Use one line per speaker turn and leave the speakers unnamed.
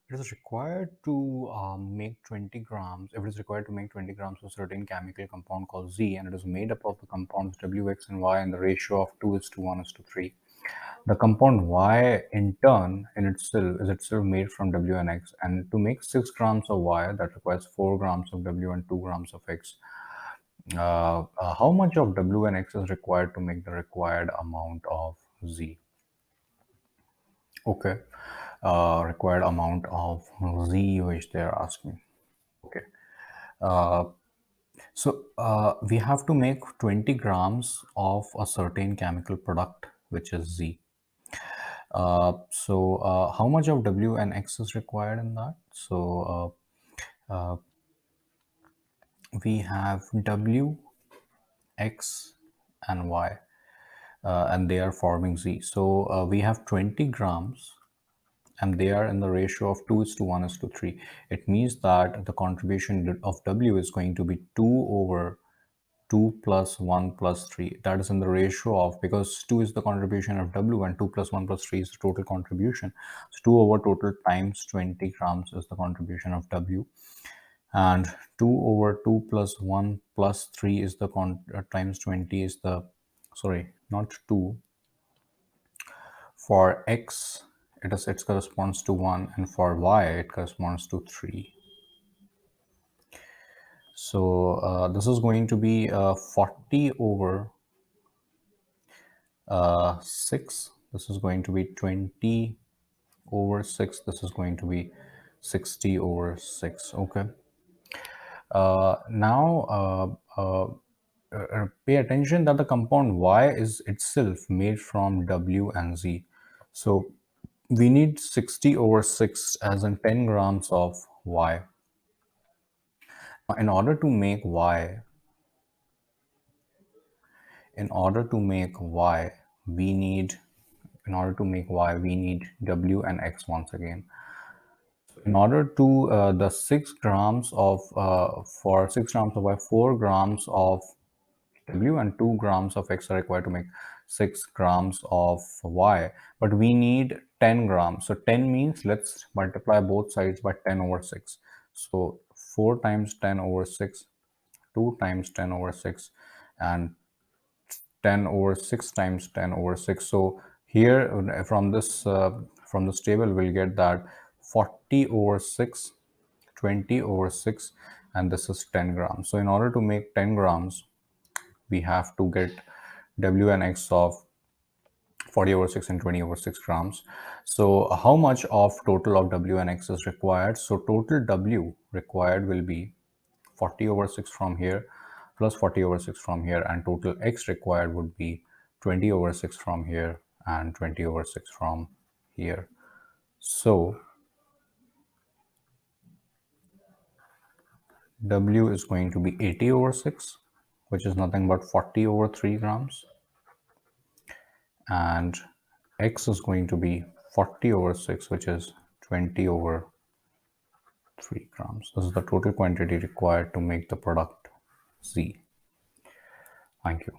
It is required to make 20 grams. If it is required to make 20 grams of a certain chemical compound called Z, and it is made up of the compounds W, X, and Y, and the ratio of 2:1:3. The compound Y, in turn, is itself made from W and X. And to make 6 grams of Y, that requires 4 grams of W and 2 grams of X. How much of W and X is required to make the required amount of Z? Okay, required amount of Z which they are asking. Okay, we have to make 20 grams of a certain chemical product which is Z. How much of W and X is required in that? We have W, X, and Y, and they are forming Z. We have 20 grams and they are in the ratio of 2:1:3. It means that the contribution of W is going to be 2 over 2 plus 1 plus 3. That is in the ratio of, because 2 is the contribution of W and 2 plus 1 plus 3 is the total contribution. So 2 over total times 20 grams is the contribution of W, and 2 over 2 plus 1 plus 3 is the times 20 is the, sorry, not 2. For X, it corresponds to 1, and for Y, it corresponds to 3. So this is going to be 40 over 6. This is going to be 20 over 6. This is going to be 60 over 6. Okay. Now pay attention that the compound Y is itself made from W and Z. So we need 60 over 6 as in 10 grams of Y. In order to make Y, in order to make Y, we need W and X once again. In order to the 6 grams of for 6 grams of Y, 4 grams of W and 2 grams of X are required to make 6 grams of Y, but we need 10 grams. So 10 means, let's multiply both sides by 10 over 6. So 4 times 10 over 6, 2 times 10 over 6, and 10 over 6 times 10 over 6. So here from this table we'll get that 40 over 6, 20 over 6, and this is 10 grams. So in order to make 10 grams, we have to get W and X of 40 over 6 and 20 over 6 grams. So how much of total of W and X is required? So total W required will be 40 over 6 from here plus 40 over 6 from here, and total X required would be 20 over 6 from here and 20 over 6 from here. So W is going to be 80 over 6, which is nothing but 40 over 3 grams, and X is going to be 40 over 6, which is 20 over 3 grams. This is the total quantity required to make the product Z. Thank you.